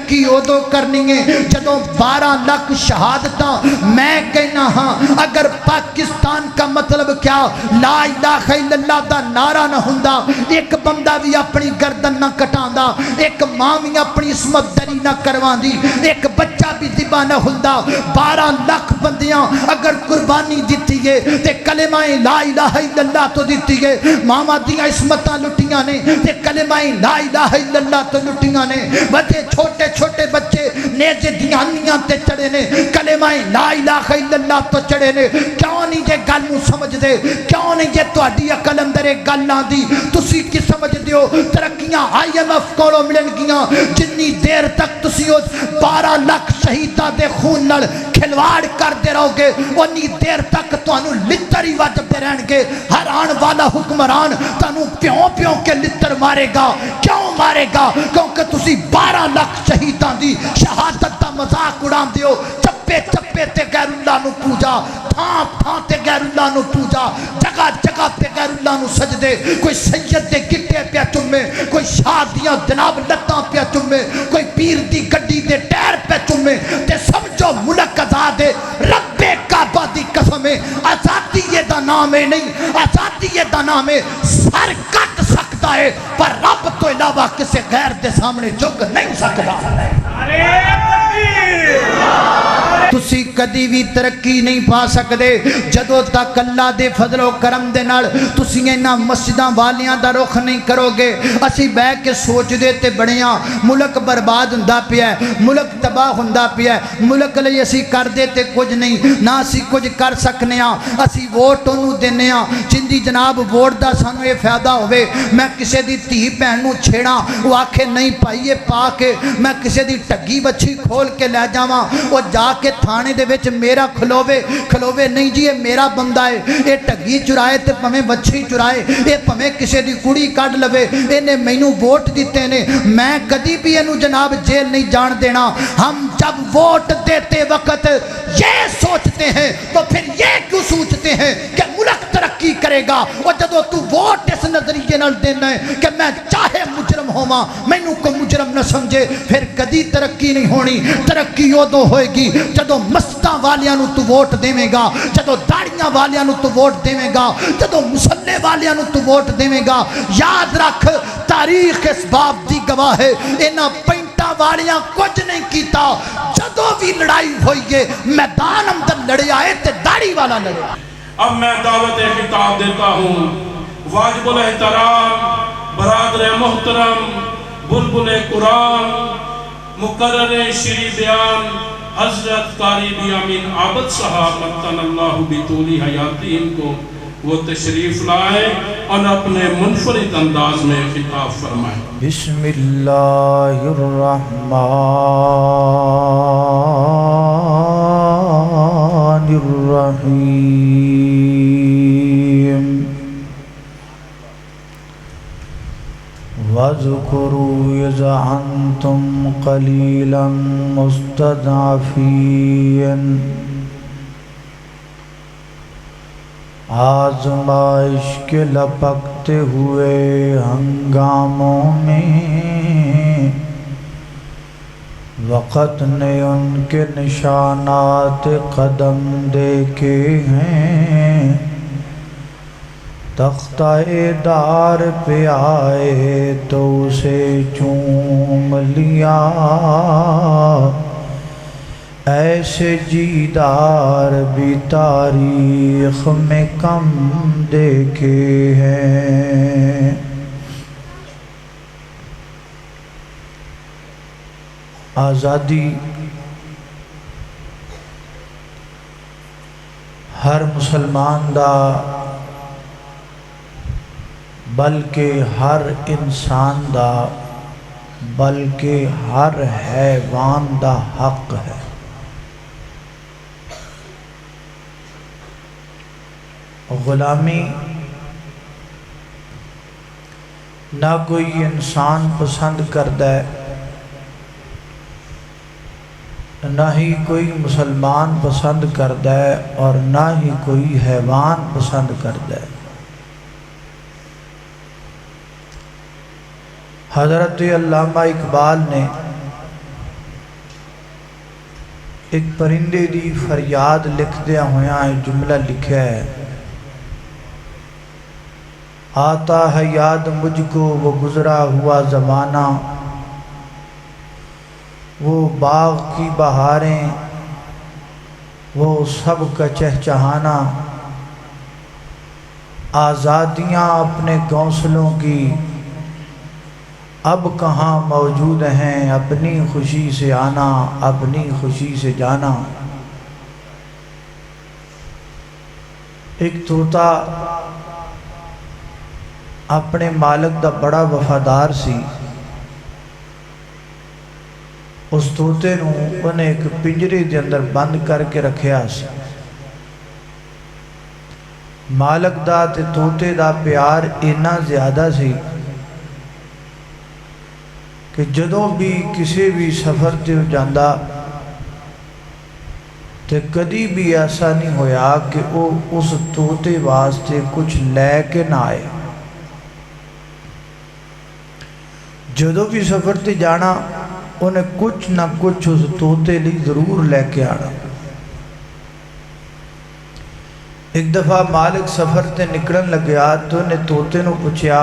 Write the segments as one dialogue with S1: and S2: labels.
S1: ترقی ادو کرنی ہے جدوں 12 لاکھ شہادتاں میں کہنا ہاں اگر پاکستان کا مطلب کیا لا الہ الا اللہ دا نعرہ نہ ہوندا ایک بندہ بھی اپنی گردن نہ کٹاندا ایک ماں بھی اپنی عصمت دری نہ کرواندی ایک بچہ بھی ذبح نہ ہوندا 12 لاکھ بندیاں اگر قربانی دیتی ہے تے کلمہ لا الہ الا اللہ تو دیتی ہے ماما دیاں عصمتاں لٹیاں نے تے کلمہ لا الہ الا اللہ تو لٹیاں نے بچے چھوٹے چھوٹے بچے نیزے دیانیاں تے چڑھے نے کلمہ لا الہ الا اللہ تو چڑھے نے کیوں نہیں جے گل نو سمجھ دے کیوں نہیں جے تہاڈی عقل اندر ایک گل آندی تسی کی سمجھ دیو ترقیاں IMF کولوں ملن گیاں جنی دیر تک تسی اس 12 لاکھ شہیداں دے خون نال کھلواڑ کردے رہو گے انی دیر تک تانوں لتر ہی وجدے رہن گے ہر آن والا حکمران تانوں پیوں پیوں کے لتر مارے گا کیوں مارے گا کیونکہ تسی 12 لاکھ شہیداں دی شہادت دا مذاق اڑان دیو چپے چپے تے غیر اللہ نو پوجا تھاں تھاں تے غیر اللہ نو پوجا جگہ جگہ تے غیر اللہ نو سجدے کوئی سید دے گٹے پیا چومے کوئی شاہ دیاں جناب لتاں پیا چومے کوئی پیر دی گڈی دے ٹائر پیا چومے تے سمجھو ملک آزاد ہے رب کعبہ دی قسم ہے آزادی یہ دا نام ہے نہیں آزادی یہ دا نام ہے سر کٹ سکتا ہے پر رب تو علاوہ کسی غیر دے سامنے جھک نہیں سکتا تسی کدی بھی ترقی نہیں پا سکدے جدوں تک اللہ دے فضل و کرم دے نال تسی انہاں مسجداں والیاں دا رخ نہیں کرو گے اسی بہ کے سوچ دے تے بڑیاں ملک برباد ہوندا پیا ہے ملک تباہ ہوندا پیا ہے ملک لئی اسی کر دے تے کچھ نہیں نہ اسی کچھ کر سکنے ہاں اسی ووٹ انہوں دینے ہاں جندی جناب ووٹ دا سانو یہ فائدہ ہوئے میں کسے دی تھی بہن نو چھیڑا وہ آکھے نہیں پائیے پا کے میں کسے دی ٹگی بچھی کھول کے لے جاواں وہ جا کے تھانے دے وچ میرا کھلوے نہیں جی یہ میرا بندہ ہے یہ ٹگی چرائے تے پمیں بچھی چرائے یہ پمیں کسے دی کڑی کڈ لوے انہیں مینوں ووٹ دیتے نے میں کدی بھی انہوں جناب جیل نہیں جان دینا ہم جب ووٹ دیتے وقت یہ سوچتے ہیں تو پھر یہ کیوں سوچتے ہیں کہ ملک ترقی کرے گا اور جدو تو ووٹ اس نظریے نال دینا ہے کہ میں چاہے مجرم ہوا مینوں کو مجرم نہ سمجھے پھر کدی ترقی نہیں ہونی ترقی ادو ہوئے گی جدو مسجداں والیاں نو تو ووٹ دیویں گا جدو داڑیاں والیاں نو تو ووٹ دیویں گا جدو مسلے والیاں نو تو ووٹ دیویں گا یاد رکھ تاریخ اس باب دی گواہ ہے انہاں پینٹاں والیاں کچھ نہیں کیتا جدو بھی لڑائی ہوئی ہے میدان اندر لڑے آئے تے داڑی والا لڑے
S2: اب میں دعوت خطاب دیتا ہوں واجب الاحترام برادر محترم بلبل قرآن مقرر شری بیان حضرت قاری بیامین عابد صاحب مطن اللہ بطولی حیاتی ان کو وہ تشریف لائے اور اپنے منفرد انداز میں خطاب فرمائیں
S3: بسم اللہ الرحمن الرحیم وَاذْكُرُوا إِذْ أَنْتُمْ قَلِيلًا مُسْتَضْعَفِينَ آزمائش کے لپکتے ہوئے ہنگاموں میں وقت نے ان کے نشانات قدم دیکھے ہیں تختہ دار پہ آئے تو اسے چوم لیا ایسے جیدار بھی تاریخ میں کم دیکھے ہیں آزادی ہر مسلمان دا بلکہ ہر انسان دا بلکہ ہر حیوان دا حق ہے غلامی نہ کوئی انسان پسند کرتا ہے نہ ہی کوئی مسلمان پسند کرتا ہے اور نہ ہی کوئی حیوان پسند کرتا ہے حضرت علامہ اقبال نے ایک پرندے دی فریاد لکھدیا ہویا ہے جملہ لکھا ہے، آتا ہے یاد مجھ کو وہ گزرا ہوا زمانہ، وہ باغ کی بہاریں، وہ سب کا چہچہانا، آزادیاں اپنے گھونسلوں کی اب کہاں موجود ہیں، اپنی خوشی سے آنا اپنی خوشی سے جانا۔ ایک طوطا اپنے مالک دا بڑا وفادار سی، اس طوطے نوں انہیں ایک پنجرے دے اندر بند کر کے رکھیا سی۔ مالک دا تے طوطے دا پیار اتنا زیادہ سی کہ جدوں بھی کسی بھی سفر تے جاندا تے کدی بھی ایسا نہیں ہویا کہ وہ اس طوطے واسطے کچھ لے کے نہ آئے۔ جدوں بھی سفر تے جانا انہیں کچھ نہ کچھ اس طوطے لی ضرور لے کے آنا۔ ایک دفعہ مالک سفر تے نکلن لگیا تو انہیں طوطے نوں پوچھیا،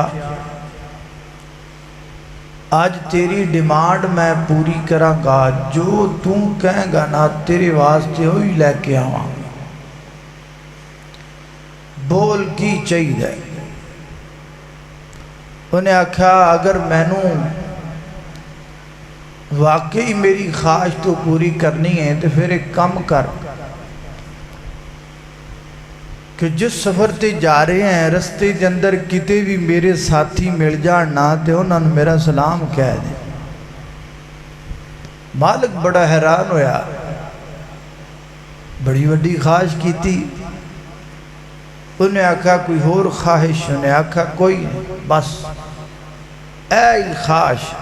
S3: آج تیری ڈیمانڈ میں پوری کراں گا، جو تم کہیں گا نا تیرے واسطے ہوئی لے کے آواں، بول کی چاہیے۔ انہیں آکھا اگر مینوں واقعی میری خواہش تو پوری کرنی ہے تو پھر ایک کم کر کہ جس سفر تے جا رہے ہیں رستے دے اندر کتے بھی میرے ساتھی مل جان نا تے انہوں نے میرا سلام کہہ دے۔ مالک بڑا حیران ہویا، بڑی وڈی خواہش کی تھی۔ انہیں آکھا کوئی اور خواہش؟ انہیں آکھا کوئی نہیں، بس اے خواہش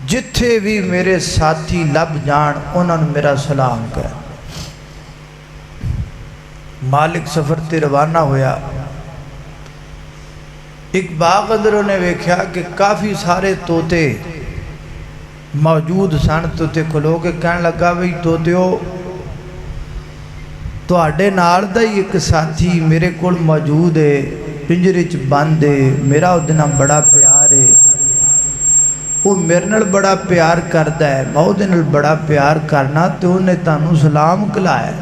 S3: جتھے بھی میرے ساتھی لب جان انہوں نے میرا سلام کہہ۔ مالک سفر تے روانہ ہویا، ایک باغ اندر انہیں ویکھیا کہ کافی سارے طوطے موجود سن۔ طوطے کھلو کے کہنے لگا بھئی طوطیو تواڈے نال دا ہی ایک ساتھی میرے کول موجود ہے، پنجرے چ بند ہے، میرا اودے نال بڑا پیار ہے، وہ میرے نال بڑا پیار کردا ہے، میں اودے نال بڑا پیار کرنا تے انہیں تانوں سلام کلایا۔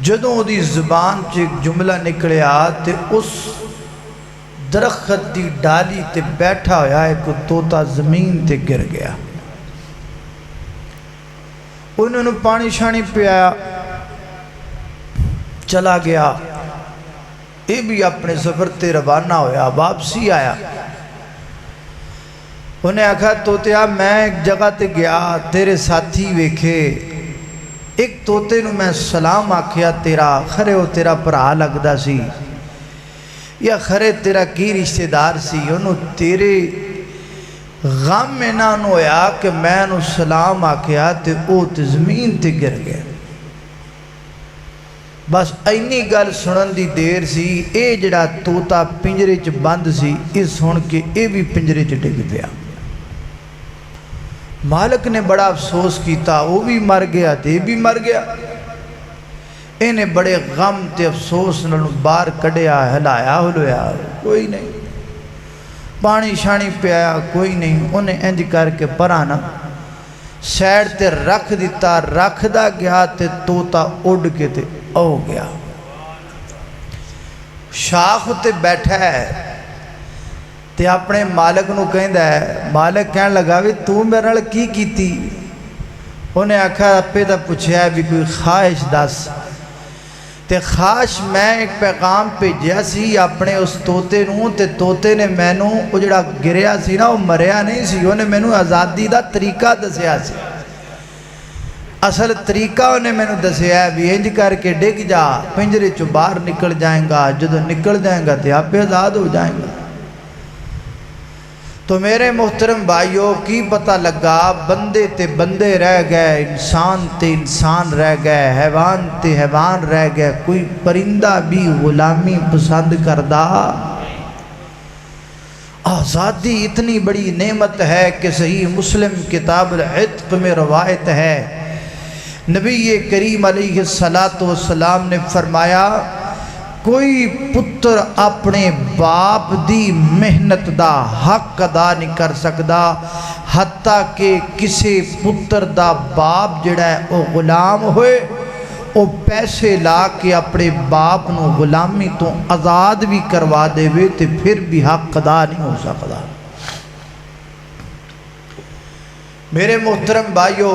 S3: جدوں دی زبان چ ایک جملہ نکلیا تے اس درخت دی ڈالی تے بیٹھا ہویا ایک طوطا زمین تے گر گیا۔ انہوں نے پانی شانی پیا، چلا گیا۔ یہ بھی اپنے سفر تے روانہ ہویا، واپسی آیا۔ انہیں آکھا طوطیا میں ایک جگہ تے گیا، تیرے ساتھی ویکھے، ایک طوطے نوں میں سلام آکھیا تیرا، خرے وہ تیرا پرا لگدا سی یا خرے تیرا کی رشتہ دار سی، انہوں تیرے غم میں نہ ہویا کہ میں انہوں سلام آکھیا تے او تے زمین تے گر گیا۔ بس اینی گل سنن دی دیر سی، اے جڑا طوطا پنجرے چ بند سی، اس سن کے اے بھی پنجرے چ ڈگ پیا۔ مالک نے بڑا افسوس کیتا، وہ بھی مر گیا تے بھی مر گیا۔ انہیں بڑے غم تے افسوس نالوں باہر کڈیا، ہلایا ہلویا، کوئی نہیں، پانی شانی پیا، کوئی نہیں۔ انہیں انج کر کے پرانا سیڈ تے رکھ دیتا، رکھ دا گیا تے طوطا اڑ کے تے او گیا۔ شاخ تے بیٹھا ہے تے اپنے مالک نو کہندا ہے، مالک کہن لگا بھی تو میرے نال کی کیتی؟ انہیں آکھا اپے دا پوچھیا ہے بھی کوئی خواہش دس تے خواہش میں ایک پیغام بھیجیا سی اپنے اس طوطے نو تے طوطے نے مینوں وہ جڑا گریا سی نا وہ مریا نہیں سی، انہیں مینوں آزادی دا طریقہ دسیا سی، اصل طریقہ انہیں مینوں دسیا ہے بھی انج کر کے ڈگ جا، پنجرے چوں باہر نکل جائیں گا، جدو نکل جائیں گا تے آپ آزاد ہو جائیں گا۔ تو میرے محترم بھائیوں کی پتہ لگا بندے تے بندے رہ گئے، انسان تے انسان رہ گئے، حیوان تے حیوان رہ گئے، کوئی پرندہ بھی غلامی پسند کردہ۔ آزادی اتنی بڑی نعمت ہے کہ صحیح مسلم کتاب العتق میں روایت ہے، نبی کریم علیہ السلام نے فرمایا کوئی پتر اپنے باپ دی محنت دا حق ادا نہیں کر سکدا حتیٰ کہ کسی پتر دا باپ جڑا ہے وہ غلام ہوئے، وہ پیسے لا کے اپنے باپ نو غلامی تو آزاد بھی کروا دے وے تے پھر بھی حق ادا نہیں ہو سکدا۔ میرے محترم بھائیو،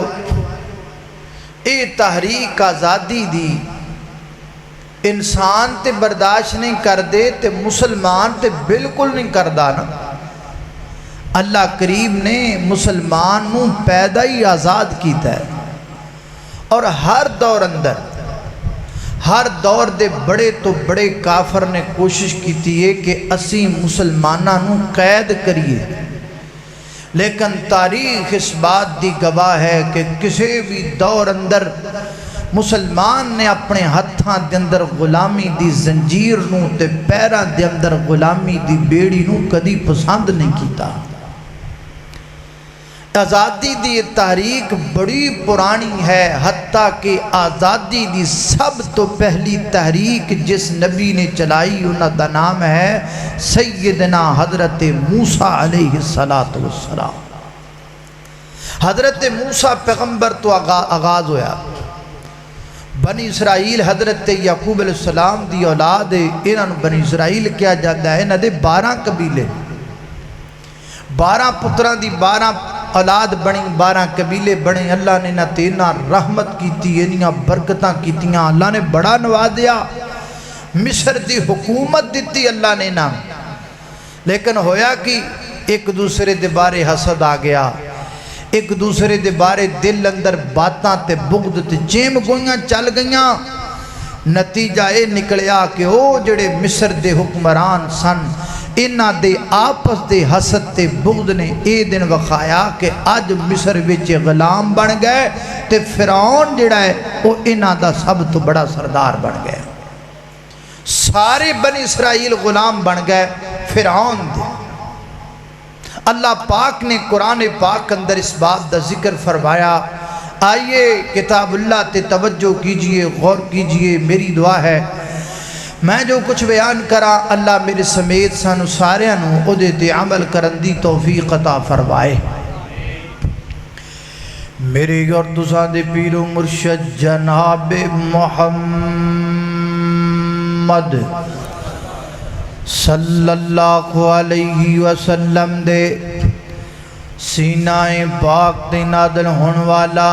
S3: اے تحریک آزادی دی انسان تے برداشت نہیں کر دے تے مسلمان تے بالکل نہیں کردہ نا۔ اللہ کریم نے مسلمان نو پیدا ہی آزاد کیتا ہے، اور ہر دور اندر ہر دور دے بڑے تو بڑے کافر نے کوشش کیتی ہے کہ اسی مسلماناں نو قید کریے، لیکن تاریخ اس بات دی گواہ ہے کہ کسی بھی دور اندر مسلمان نے اپنے ہتھاں دے اندر غلامی دی زنجیر نو تے پیراں دے اندر غلامی دی بیڑی نو کدی پسند نہیں کیتا۔ آزادی دی تحریک بڑی پرانی ہے، حتیٰ کہ آزادی دی سب تو پہلی تحریک جس نبی نے چلائی انہاں دا نام ہے سیدنا حضرت موسیٰ علیہ السلام۔ حضرت موسیٰ پیغمبر تو آغاز ہویا، بنی اسرائیل حضرت یعقوب علیہ السلام دی اولاد انہاں نوں بنی اسرائیل کیا جاتا ہے، انہاں دے 12 قبیلے، 12 پتراں دی 12 اولاد بنی، 12 قبیلے بنے۔ اللہ نے نہ تینا رحمت کیتی، انہاں برکتاں کیتیاں، اللہ نے بڑا نوازیا، مصر دی حکومت دیتی اللہ نے نہ، لیکن ہویا کہ ایک دوسرے دے بارے حسد آ گیا، ایک دوسرے دے بارے دل اندر باتاں تے بغض تے چیم گوئیاں چل گئیاں۔ نتیجہ اے نکلیا کہ او جڑے مصر دے حکمران سن، انہاں دے آپس دے حسد تے بغض نے اے دن وکھایا کہ اج مصر وچ غلام بن گئے تے فرعون جڑا ہے او انہاں دا سب تو بڑا سردار بن گیا۔ سارے بنی اسرائیل غلام بن گئے فرعون دے۔ اللہ پاک نے قرآن پاک اندر اس بات دا ذکر فرمایا۔ آئیے کتاب اللہ تے توجہ کیجئے، غور کیجئے، میری دعا ہے میں جو کچھ بیان کرا اللہ میرے سمیت سانو ساریاں نو او دے تے عمل کرن دی توفیق عطا فرمائے۔ میرے اور تساں دے پیر و مرشد جناب محمد صلی اللہ علیہ وسلم دے سینہ پاک تے نازل ہون والا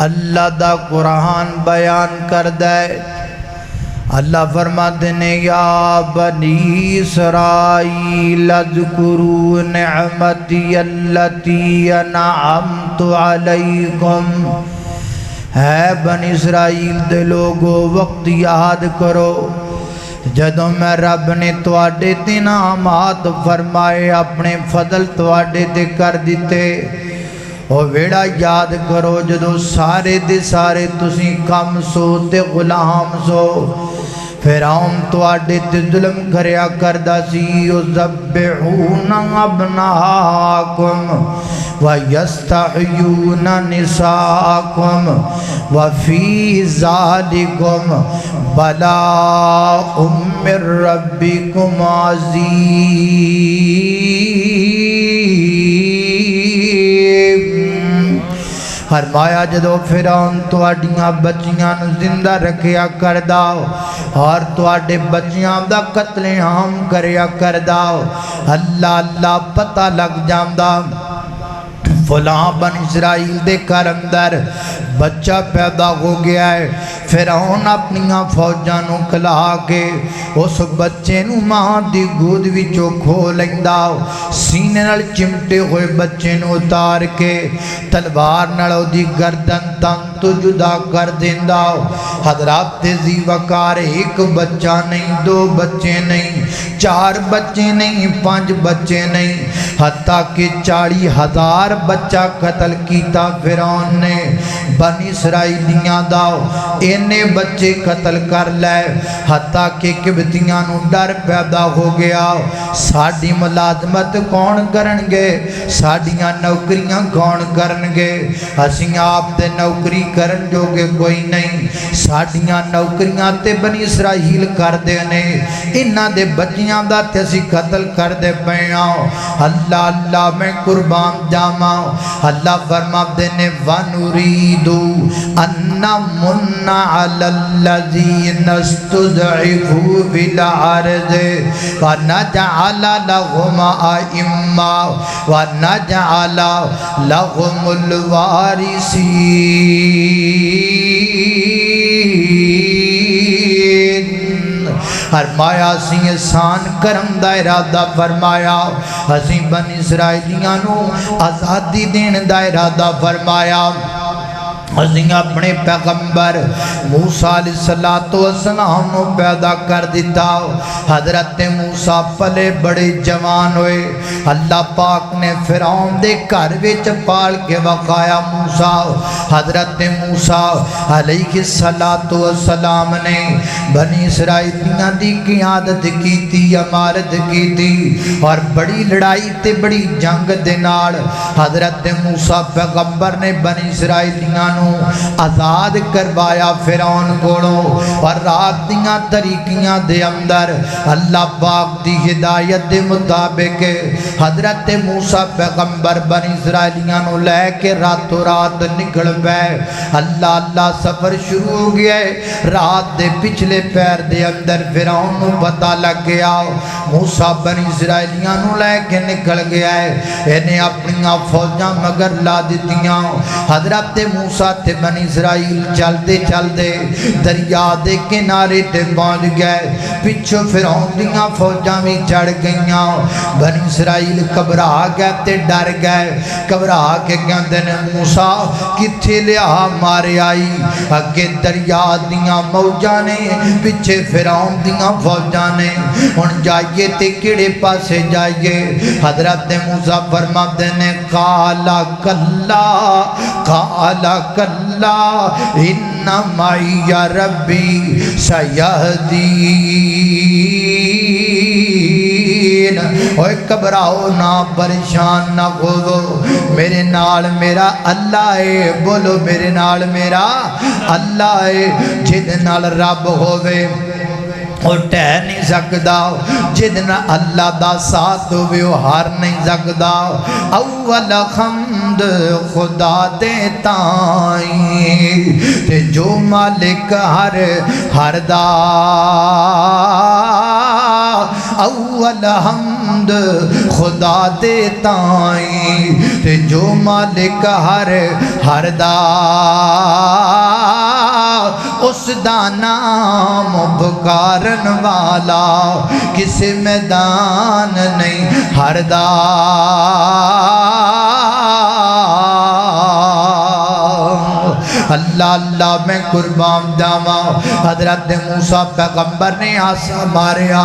S3: اللہ دا قرآن بیان کر دے۔ اللہ فرماتے ہیں یا بنی اسرائیل اذکروا نعمتی اللتی انعمت علیکم، اے بنی اسرائیل دے لوگو وقت یاد کرو جدوں میں رب نے تواڈے تے انعامات فرمائے، اپنے فضل تواڈے تے کر دیتے۔ او ویڑا یاد کرو جدوں سارے دے سارے تسی کم سو تے غلام سو، فرعون تواڈے تے ظلم کریا کردا سی، یذبحون ابناءکم ویستحیون نساءکم وفی ذالکم بلاء من ربکم عظیم۔ فرمایا جدو فرعون تواڈیاں بچیاں نو زندہ رکھیا کردا اور تواڈے بچیاں دا قتل عام کریا کردا، اللہ اللہ پتہ لگ جاندا فلاں بن اسرائیل دے گھر اندر بچہ پیدا ہو گیا ہے۔ فرعون اپنیاں فوجاں نو کلا کے اس بچے نو ماں دی گود وچوں کھو لیندا، سینے نال چمٹے ہوئے بچے نو اتار کے تلوار نال اودی گردن تن تو جدا کر دیندا۔ حضرات ذی وقار ایک بچہ نہیں، 2 بچے نہیں، 4 بچے نہیں، 5 بچے نہیں، حتیٰ کہ 40,000 بچہ قتل کیتا فرعون نے۔ بنی اسرائیلیاں دا اینے بچے قتل کر لے حتیٰ کہ قبطیاں نو ڈر پیدا ہو گیا ساڑی ملازمت کون کرنگے ساڑیاں نوکریاں کون کرنگے اسیں آپ تے نوکری کرن جو کہ کوئی نہیں ساڑیاں نوکریاں تے بنی اسرائیل کر دینے انہاں دے بچیاں دا تے اسی قتل کر دے پیاں اللہ اللہ میں قربان جاما اللہ فرما دینے وَنُرِيدُ أَنَّ مُنَّ عَلَى الَّذِينَ اسْتُضْعِفُوا فِي الْأَرْضِ وَنَجْعَلَ لَهُمْ أَئِمَّةً وَنَجْعَلَ لَهُمُ الْوَارِثِينَ فرمایا اسی احسان کرم دا ارادہ فرمایا اسی بنی اسرائیلیاں نو آزادی دین دا ارادہ فرمایا اسی اپنے پیغمبر موسیٰ علیہ السلام نو پیدا کر دیتا حضرت موسیٰ پلے بڑے جوان ہوئے اللہ پاک نے فرعون دے گھر وچ پال کے وقایا موسیٰ حضرت موسیٰ علیہ السلام نے بنی اسرائیلیاں دی قیادت کی تھی امارت کی تھی اور بڑی لڑائی تے بڑی جنگ دے نال حضرت موسیٰ پیغمبر نے بنی اسرائیلیاں آزاد کروایا فرعون کولوں اور رات دیاں طریقیاں دے اندر اللہ پاک دی ہدایت دے مطابق حضرت موسیٰ پیغمبر بنی اسرائیلیاں نو لے کے راتوں رات نکل پئے اللہ اللہ سفر شروع ہو گیا رات دے پچھلے پیر دے اندر فرعون نو پتہ لگ گیا موسیٰ بنی اسرائیلیاں نو لے کے نکل گیا انہیں اپنیاں فوجاں مگر لا دیتیاں حضرت موسیٰ تے بنی اسرائیل چل دے دریا دے کنارے تے پہنچ گئے پچھو فرعون دیاں فوجاں بھی چڑھ گئیاں بنی اسرائیل گھبرا گئے تے ڈر گئے گھبرا کے کہندے نے موسیٰ کتھے لیا مارے آئی اگے دریا دیاں موجاں نے پیچھے فرعون دیاں فوجاں نے ہن جائیے تے کیڑے پاسے جائیے حضرت موسیٰ فرماتے نے قالا کلا قالا کلا ان معی ربی سیہدین اوہ گھبراؤ نہ پریشان نہ ہو میرے نال میرا اللہ ہے بولو میرے نال میرا اللہ ہے جد نال رب ہووے اور ٹہ نہیں سکدا جدنا اللہ دا ساتھ ہوئے وہ ہار نہیں سکدا اول حمد خدا دیتا تے جو مالک ہر دا اول حمد خدا دیتا تے جو مالک ہر دا اس دا نام بکارن والا کسی میدان نہیں ہر دا اللہ اللہ میں قربان جاوا حضرت موسیٰ پیغمبر نے آسا ماریا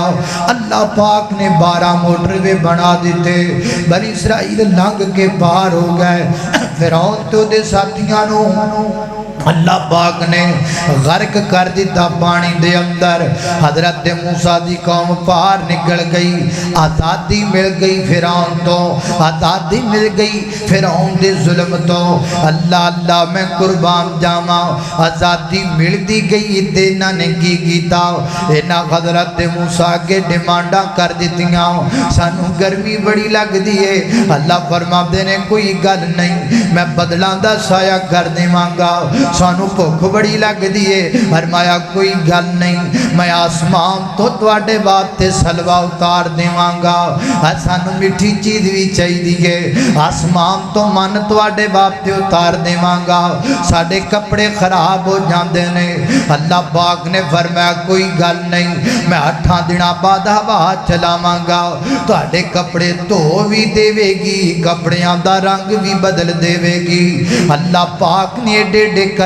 S3: اللہ پاک نے 12 موٹروے بنا دیتے بنی اسرائیل لنگ کے پار ہو گئے فرعون تو دے ساتھیاں نو اللہ پاک نے غرق کر دیتا پانی دے اندر حضرت موسیٰ دی قوم پار نکل گئی آزادی مل گئی فرعون تو آزادی مل گئی فرعون دے ظلم تو اللہ اللہ میں قربان جاما آزادی مل دی گئی دینا نے کی گیتا اینا حضرت موسیٰ کے ڈیمانڈا کر دیتیاں سانو گرمی بڑی لگ دیئے اللہ فرما دینے کوئی گل نہیں میں بدلان دا سایہ کر دے مانگا سانو بھوک بڑی لگ دیئے فرمایا کوئی گل نہیں میں آسمان تو تواڈے واسطے سلوہ اتار دیواں گا سانو میٹھی چیز بھی چاہیے دیئے آسمان تو من تواڈے واسطے اتار دیواں گا ساڈے کپڑے خراب ہو جاندے نے اللہ پاک نے فرمایا کوئی گل نہیں میں 8 دنوں بعد ہوا چلاواں گا تواڈے کپڑے دھو بھی دے گی کپڑیاں دا رنگ بھی بدل دے گی اللہ پاک نے ایڈے ایڈے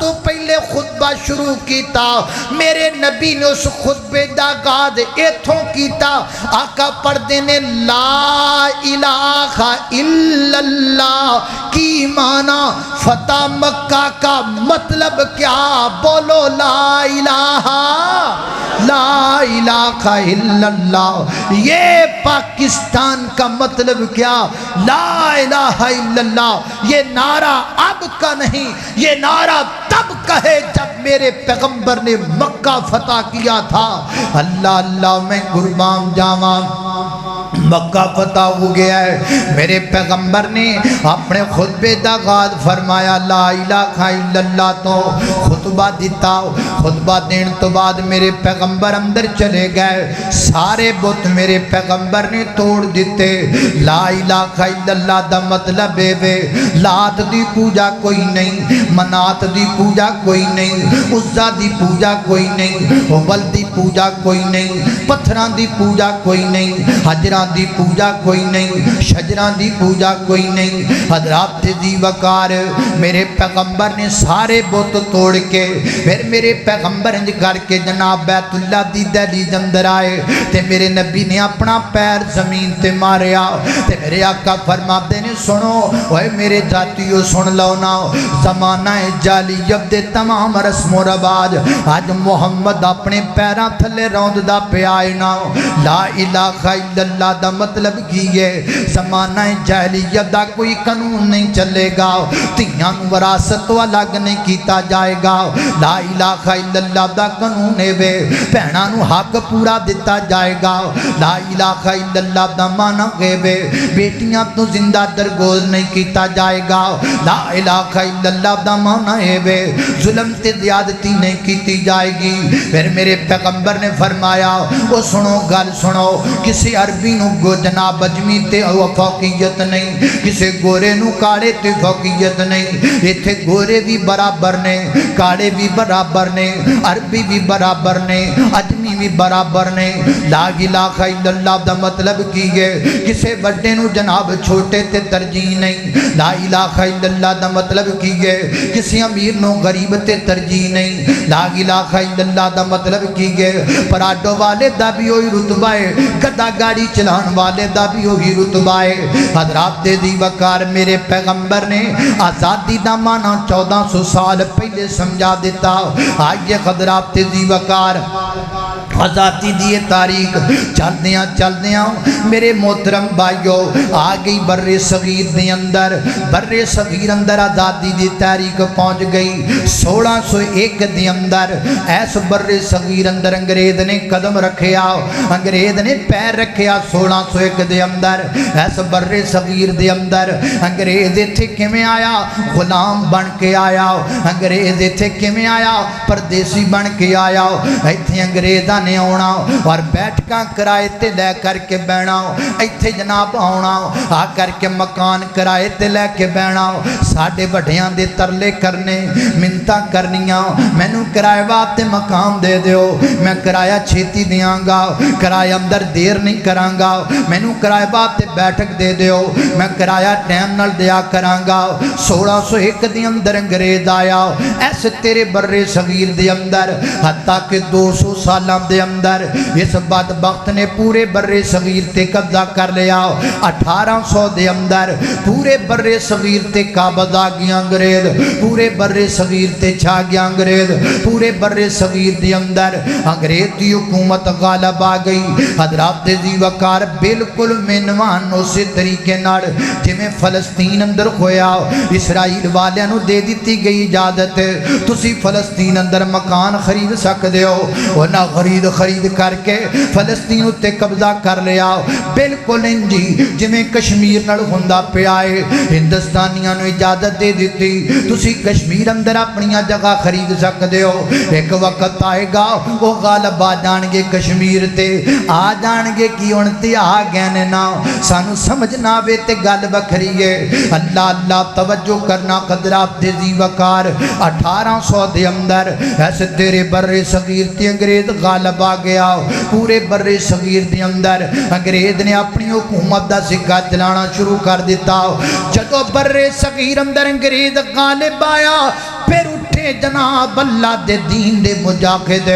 S1: تو پہلے خطبہ شروع کیتا میرے نبی نے اس خطبے دا آغاز ایتھوں کیتا آقا پڑھتے نے لا الہ الا اللہ کی معنی فتح مکہ کا مطلب کیا بولو لا الہ الا اللہ یہ پاکستان کا مطلب کیا لا الہ الا اللہ یہ نعرہ اب کا نہیں یہ نعرہ تب کہے جب میرے پیغمبر نے مکہ فتح کیا تھا اللہ اللہ میں قربان جاواں مکہ فتح ہو گیا ہے میرے پیغمبر نے اپنے خطبے دا آغاز فرمایا لا الہ الا اللہ تو خطبہ دیتا خطبہ دین تو بعد میرے پیغمبر اندر چلے گئے سارے بت میرے پیغمبر نے توڑ دیتے لا الہ الا اللہ دا مطلب ہے لات دی پوجا کوئی نہیں منات دی پوجا کوئی نہیں عزا دی پوجا کوئی نہیں حبل دی پوجا کوئی نہیں پتھران دی پوجا کوئی نہیں حجران دی پوجا کوئی نہیں شجران دی پوجا کوئی نہیں حضرات دی وقار میرے پیغمبر نے سارے بت توڑ کے پھر میرے پیغمبر انج کر کے جناب بیت اللہ دی دہلی اندر آئے تے میرے نبی نے اپنا پیر زمین تے ماریا تے میرے آقا فرماتے نے سنو اوے میرے جاتیو سن لو نا زمانہ جاہلیت دے تمام رسم و رواج آج محمد اپنے پیراں تھلے روند دا پیا نا لا الہ الا اللہ دا مطلب کی ہے زمانہ جاہلیت دا کوئی قانون نہیں چلے گا تیاں وراثت الگ نہیں کیتا جائے گا لا الہ الا اللہ دا قانون ہے وے بہناں نو حق پورا دیتا جائے گا لا الہ الا اللہ دا معنی ہے وے بیٹیاں تو زندہ درگوز نہیں کیتا جائے گا لا الہ الا اللہ دا معنی ہے وے ظلم تے زیادتی نہیں کیتی جائے گی پھر میرے پیغمبر نے فرمایا وہ سنو گل سنو کسی عربی نو گو جناب اجمی تے فوقیت نہیں کسی گورے نو کاڑے تے فوقیت نہیں ایتھے گورے بھی برابر نے کاڑے بھی برابر نے عربی بھی برابر نے اجمی بھی برابر نے لا الہ الا اللہ دا مطلب کی ہے کسی بڑے نو جناب چھوٹے تے ترجیح نہیں لا الہ الا اللہ دا مطلب کی ہے کسی امیر نو غریب تے ترجیح نہیں لا الہ الا اللہ دا مطلب کی ہے پراڈو والے دا بھی ہوئی رتبہ ہے گدا گاڑی چلان والے دا بھی ہوئی رتبہ ہے حضرات دی وقار میرے پیغمبر نے آزادی دا معنی 1400 سال پہلے سمجھا دیتا آئیے حضرات دی وقار آزادی دی تاریخ چل دیاں میرے محترم بھائیو آگئی بر صغیر دے اندر بر صغیر اندر آزادی دی تاریخ پہنچ گئی 1601 دے اندر ایس بر صغیر اندر انگریز نے قدم رکھیا انگریز نے پیر رکھیا 1601 دے اندر ایس بر صغیر دے اندر انگریز ایتھے کیویں آیا غلام بن کے آیا انگریز ایتھے کیویں آیا پردیسی بن کے آیا ایتھے انگریزاں نے آنا اور بیٹھکاں کرائے تے لے کر کے بہنا ایتھے جناب آنا آ کر کے مکان کرائے تے لے کے بہنا ساڈے وڈیاں دے ترلے کرنے منتاں کرنیاں مینوں کرائے واسطے مکان دے دیو میں کرایہ چھیتی دیاں گا کرایہ اندر دیر نہیں کراں گا مینوں کرائے واسطے بیٹھک دے دیو میں کرایہ ٹائم نال دیا کراں گا 1601 دے اندر انگریز آیا ایسے تیرے بر صغیر دے اندر حتیٰ کہ 200 سالاں دے اندر اس بدبخت نے پورے بر صغیر تے قبضہ کر لیا 1800 دے اندر پورے بر صغیر تے قابض آ گیا انگریز پورے بر صغیر تے چھا گیا انگریز پورے بر صغیر دے اندر انگریز دی حکومت غالب آ گئی حضرات دی وقار بالکل منوان اسی طریقے نال جویں فلسطین اندر ہویا اسرائیل والیاں نو دے دیتی گئی اجازت تسی فلسطین اندر مکان خرید سکدے ہو انہاں خرید کر کے فلسطین اتے قبضہ کر لیا بالکل انجی جویں کشمیر نال ہوندا پیا ہے ہندوستانیاں نو اجازت دے دیتی تسی کشمیر اندر اپنیاں جگہ خرید سکدے ہو ایک وقت آئے گا وہ غالب آ جان گے کشمیر تے آ جان گے کی ہن تے آ گئے نے نا سانو سمجھ نہ آوے تے گل وکھری ہے اللہ اللہ توجہ کرنا قدرات دے دی وقار 1800 دے اندر ایسے تیرے بر صغیر تے انگریز غالب آ گیا پورے بر صغیر دے اندر انگریز نے اپنی حکومت دا سکہ چلانا شروع کر دیتا جدو بر صغیر اندر انگریز غالب آیا پھر اٹھے اٹھے جناب اللہ دے دین دے مجاہد،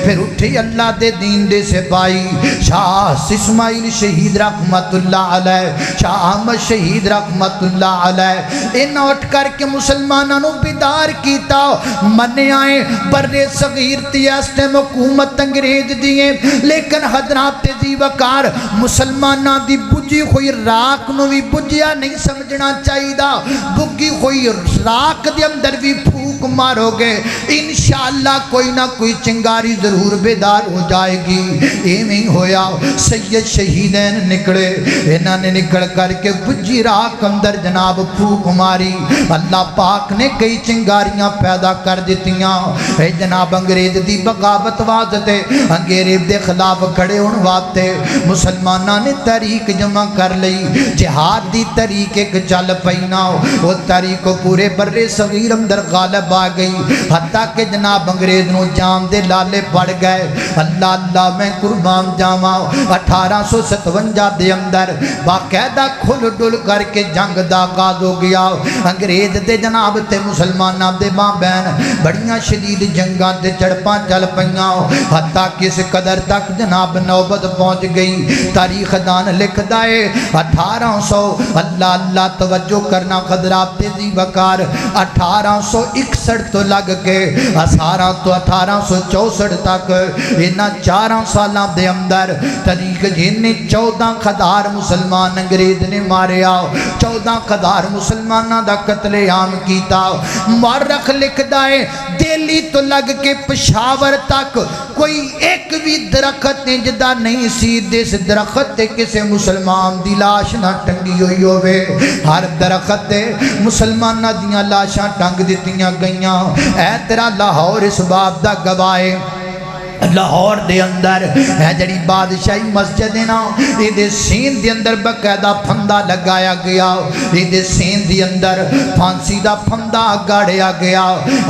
S1: پھر اٹھے اللہ دے دین دے سپاہی شاہ اسماعیل شہید رحمت اللہ علیہ، شاہ احمد شہید رحمت اللہ علیہ، انہاں اٹھ کر کے مسلمانوں نو بیدار کیتا، مننے آئے برے صغیر تی اس ٹائم حکومت انگریز دیئے، لیکن حضرات دی وقار مسلمانہ دی بجی ہوئی راک نو بھی بجیا نہیں سمجھنا چاہیے دا، بگی ہوئی راک دی اندر بھی پھوک مارو گے انشاءاللہ کوئی نہ کوئی چنگاری ضرور بیدار ہو جائے گی۔ ایمیں ہویا سید شہیدین نکڑے، انہاں نے نکڑ کر کے بجی راک اندر جناب پھوک ماری، اللہ پاک نے کئی چنگاریاں پیدا کر دیتیاں، اے جناب انگریز دی بغاوت واسطے انگریز دے خلاف کھڑے ہون واسطے مسلمانہ نے تحریک جمع کر لئی، جہاد دی تحریک ایک چل پینا، وہ تحریک پورے برے صغیر اندر غالب آ گئی، حتیٰ کہ جناب انگریز نو جام دے لالے پڑ گئے۔ اللہ اللہ میں قربان جاواں 1857 دے اندر باقاعدہ کھل ڈل کر کے جنگ دا آغاز ہو گیا، انگریز دے جناب تے مسلمانہ دے ماں بہن بڑیاں شدید جنگاں تے چڑپاں چل پئیاں، حتیٰ کہ اس قدر تک جناب نوبت پہنچ گئی، تاریخ دان لکھ دائے 1800 اللہ اللہ توجہ کرنا قدرات دی وقار 1861 تو لگ کے 1864 تک انہاں 4 سالاں دے اندر تاریخ جنہیں 14,000 مسلمان انگریز نے ماریا، 14,000 مسلمانہ دا قتل عام کیتا۔ مورخ لکھ دائے دہلی تو لگ کے پشاور تک کوئی ایک بھی درخت جدا نہیں سی جس درخت تے کسے مسلمان دی لاش نہ ٹنگی ہوئی ہوئے، ہر درخت تے مسلمانہ دیاں لاشاں ٹنگ دیتیاں گئیاں۔ اے تیرا لاہور اس باب دا گواہ، لاہور دے اندر ہے جڑی بادشاہی مسجد ہے نا، یہ دے سین دے اندر باقاعدہ پھندا لگایا گیا، یہ دے سین دے اندر پھانسی دا پھندا گاڑیا گیا۔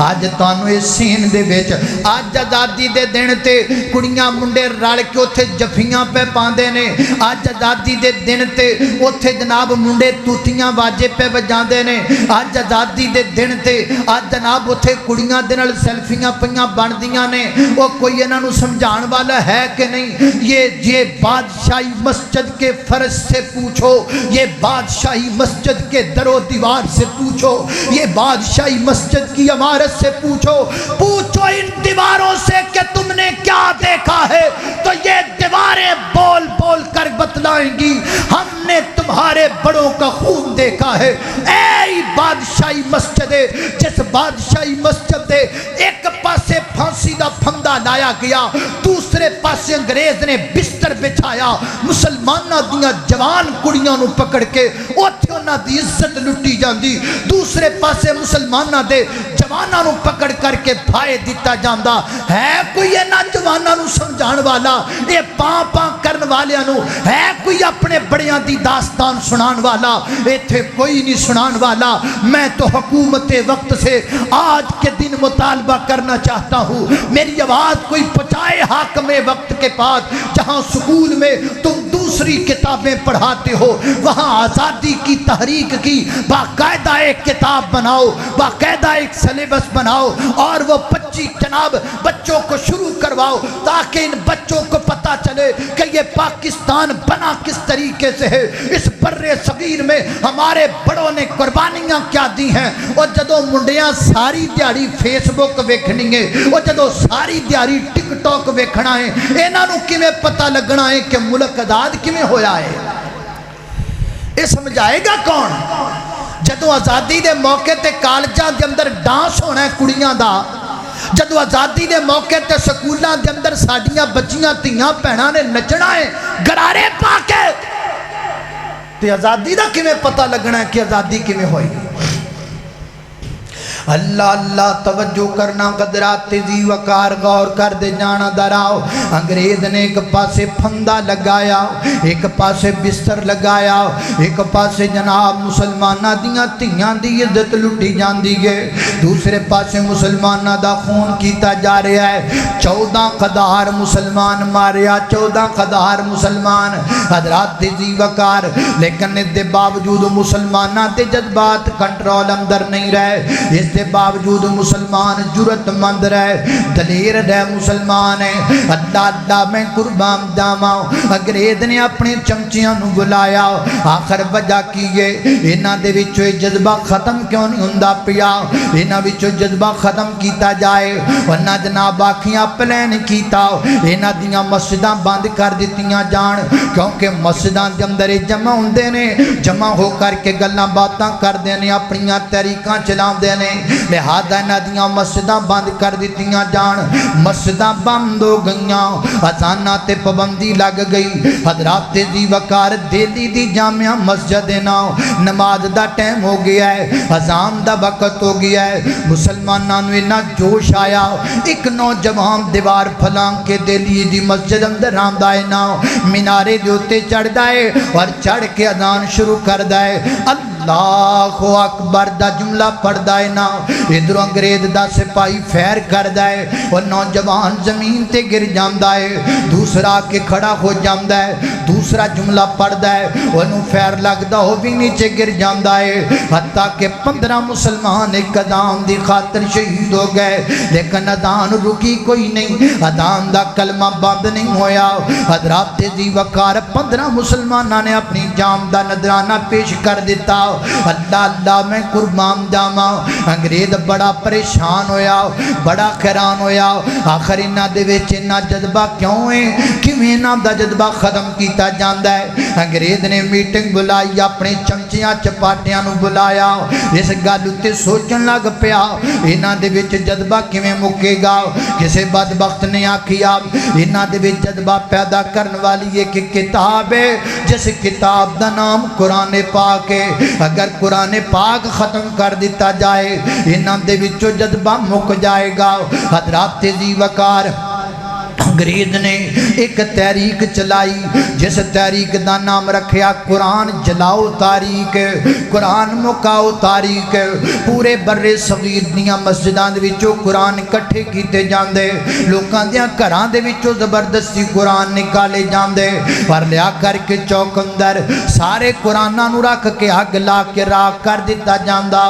S1: آج تانوں اس سین دے وچ آج آزادی دے دن تے کڑیاں منڈے رل کے اوتھے جفیاں پہ پاندے نے، آج آزادی دے دن تے اوتھے جناب منڈے توتیاں واجے پہ بجاندے نے، آج آزادی دے دن تے آج جناب اوتھے کڑیاں دے نال سیلفیاں پئیاں بندیاں نے، او کوئی انہاں نو سمجھان والا ہے کہ نہیں؟ یہ بادشاہی مسجد کے فرش سے پوچھو، یہ بادشاہی مسجد کے در و دیوار سے پوچھو، یہ بادشاہی مسجد کی عمارت سے پوچھو، پوچھو ان دیواروں سے کہ تم نے کیا دیکھا ہے، تو یہ دیواریں بول بول کر بتلائیں گی ہم نے تمہارے بڑوں کا خون دیکھا ہے۔ اے بادشاہی مسجد ہے، جس بادشاہی مسجد دے ایک پاسے پھانسی دا پھندا لایا گیا، دوسرے پاسے انگریز نے بستر بچھایا، مسلمانہ دیاں جوان کڑیاں نو پکڑ کے اوتھے انہاں دی عزت لٹی جاندی، دوسرے پاسے مسلمانہ دے جواناں نو پکڑ کر کے بھائے دیتا جاندا ہے۔ کوئی انہاں جواناں نو سمجھان والا، اے پاں پاں کرن والیاں نو ہے کوئی اپنے بڑیاں دی داستان سنان والا؟ ایتھے کوئی نہیں سنان والا۔ میں تو حکومت وقت سے آج کے دن مطالبہ کرنا چاہتا ہوں، میری آواز کوئی پہنچائے حاکم وقت کے پاس، جہاں سکول میں تم دوسری کتابیں پڑھاتے ہو وہاں آزادی کی تحریک کی باقاعدہ ایک کتاب بناؤ، باقاعدہ ایک سلیبس بناؤ، اور وہ 25 جناب بچوں کو شروع کرواؤ، تاکہ ان بچوں کو پتہ چلے کہ یہ پاکستان بنا کس طریقے سے ہے، اس برے صغیر میں ہمارے بڑوں نے قربانیاں کیا دی ہیں۔ اور جدو منڈیاں ساری دیاری فیس بک ویکھنی ہے، اور جدو ساری دیاری ٹک ٹاک ویکھنا ہے، انہاں نو کیویں پتہ لگنا ہے کہ ملک آزاد کیویں ہویا ہے؟ یہ سمجھائے گا کون؟ جدو آزادی دے موقع تے کالجاں دے اندر ڈانس ہونا ہے کڑیاں دا، جدو آزادی دے موقع تے سکولاں دے اندر ساڈیاں بچیاں تیاں بہناں نے نچنا ہے گرارے پا کے، تے آزادی دا کیویں پتہ لگنا ہے کہ آزادی کیویں ہوئی؟ اللہ اللہ توجہ کرنا قدرات دی وقار غور کر دے جانا دراؤ۔ انگریز نے ایک پاسے پھندا لگایا، ایک پاسے بستر لگایا، ایک پاسے جناب مسلمانہ دیاں تیاں دی عزت لٹی جان دی گئے، دوسرے پاسے مسلمانہ دا خون کیتا جا رہا ہے۔ 14,000 مسلمان ماریا، 14,000 مسلمان حضرات دی وقار، لیکن اس دے باوجود مسلمانہ دے جذبات کنٹرول اندر نہیں رہے۔ اس دے باوجود مسلمان جرت مند رہے دلیر رہے مسلمان ہے اللہ اللہ میں قربان جاواں انگریز نے اپنے چمچیاں نو بلایا آخر وجہ کی ہے انہاں دے وچوں جذبہ ختم کیوں نہیں ہوندا پیا انہاں وچوں جذبہ ختم کیتا جائے ورنہ جناب آکھیاں پلان کیتا انہاں دیاں مسجداں بند کر دتیاں جان کیونکہ مسجداں دے اندر جمع ہوندے نے جمع ہو کر کے گلاں باتاں کردے نے اپنیاں طریقاں چلاوندے نے لہذا انہاں دیاں مسجداں بند کر دتیاں جان مسجداں بند ہو گئیاں اذاناں تے پابندی لگ گئی حضرات دی وقار دہلی دی جامعہ مسجد نا نماز دا ٹائم ہو گیا ہے اذان دا وقت ہو گیا ہے مسلماناں نوں اتنا جوش آیا ایک نوجوان دیوار پھلان کے دہلی دی مسجد اندر آندا ہے نا مینارے دے اوتے چڑھدا ہے اور چڑھ کے اذان شروع کردا ہے اللہ اکبر دا جملہ پڑھدا ہے نا ادھر انگریز دا سپاہی فیر کردا ہے اور نوجوان زمین تے گر جاندا ہے دوسرا کے کھڑا ہو جاندا ہے دوسرا جملہ پڑھدا ہے انہوں فیر لگدا ہو بھی نیچے گر جاندا ہے حتیٰ کہ 15 مسلمان ایک اذان دی خاطر شہید ہو گئے لیکن اذان رکی کوئی نہیں اذان دا کلمہ بند نہیں ہویا حضرات دی وقار 15 مسلمانہ نے اپنی جان دا نذرانہ پیش کر دیتا اللہ اللہ میں قربان جاواں انگریز بڑا پریشان ہویا بڑا حیران ہویا آخر انہاں دے وچ انہاں جذبہ کیوں ہے کیویں انہاں دا جذبہ ختم کیتا جاندا ہے انگریز نے میٹنگ بلائی اپنے چمچیاں چپاٹیاں نو بلایا اس گل تے سوچن لگ پیا انہاں دے وچ جذبہ کیویں مکے گا کسے بدبخت نے آکھیا انہاں دے وچ جذبہ پیدا کرن والی ایک کتاب ہے جس کتاب دا نام قرآن پاک ہے اگر قرآن پاک ختم کر دیتا جائے انہاں دے وچوں جذبہ مک جائے گا حضرات دی وقار انگریز نے ایک تحریک چلائی جس تحریک دا نام رکھیا قرآن جلاؤ تاریخ قرآن مکاؤ تاریخ پورے بر صغیر دیاں مسجداں دے وچوں قرآن اکٹھے کیتے جاندے لوکاں دیاں گھراں دے وچوں زبردستی قرآن نکالے جاندے پر لیا کر کے چوک اندر سارے قرآناں نو رکھ کے اگ لا کے راکھ کر دیتا جاندا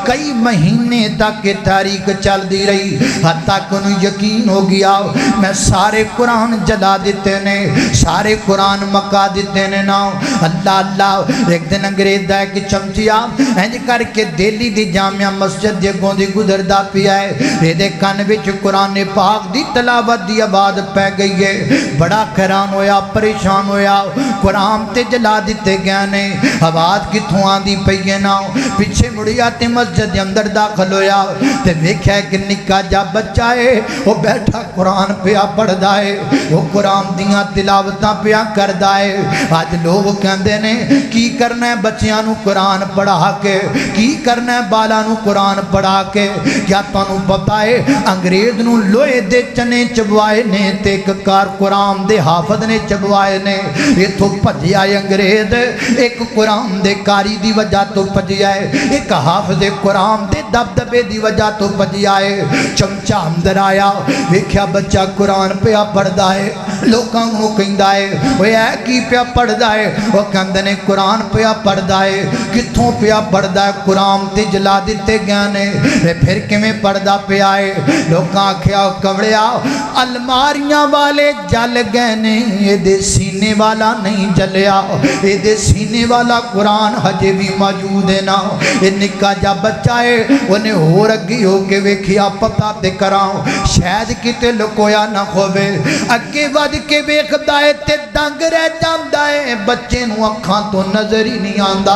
S1: کئی مہینے تک یہ تحریک چل دی رہی حتیٰ کہ انہوں یقین ہو گیا میں سارے قرآن جلا دیتے نے سارے قرآن مکا دیتے نے نا اللہ اللہ ایک دن انگریز دا ایک چمچیا انج کر کے دہلی دی جامعہ مسجد دے گوندی گزر دا پیا ہے یہ دے کان وچ قرآن پاک دی تلاوت دی آواز پہ گئی ہے بڑا حیران ہویا پریشان ہویا قرآن تے جلا دیتے گئے نے آواز کتھوں آندی پئی ہے نا پیچھے مڑیا تے مسجد دے اندر داخل ہویا تے ویکھیا کہ نکا جا بچہ ہے وہ بیٹھا قرآن پیا پڑھدا ہے وہ قرآن دیاں تلاوتاں پیا کردا ہے آج لوگ کہندے نے کی کرنا ہے بچیاں نو قرآن پڑھا کے کی کرنا ہے بالا نو قرآن پڑھا کے کیا تانوں پتہ ہے انگریز نو لوہے دے چنے چبوائے نے تے ایک کار قرآن دے حافظ نے چبوائے نے ایتھوں بھجیا ہے انگریز ایک قرآن دے کاری دی وجہ تو بھجیا ہے ایک حافظ قرآن دے دبدبے دی وجہ تو بھجیا ہے چمچا اندر آیا ویکھیا بچہ قرآن پیا پڑھدا ہے لوکاں نوں کہندا ہے اوے اے کی پیا پڑھدا ہے او کہندے نے قرآن پیا پڑھدا ہے کتھوں پیا پڑھدا ہے قرآن تے جلا دتے گئے نے پھر کیویں پڑھدا پیا ہے لوکاں آکھیا کبڑیا الماریاں والے جل گئے نے اے دے سینے والا نہیں جلیا اے دے سینے والا قرآن ہجے بھی موجود ہے نا اے نکا جا بچہ ہے انہیں ہو رگی ہو کے ویکھیا پتہ تے کراں شاید کتے لکویا نہ ہووے اگے ود کے ویکھدا ہے تے دنگ رہ جاندا ہے بچے نو اکھاں تو نظر ہی نہیں آندا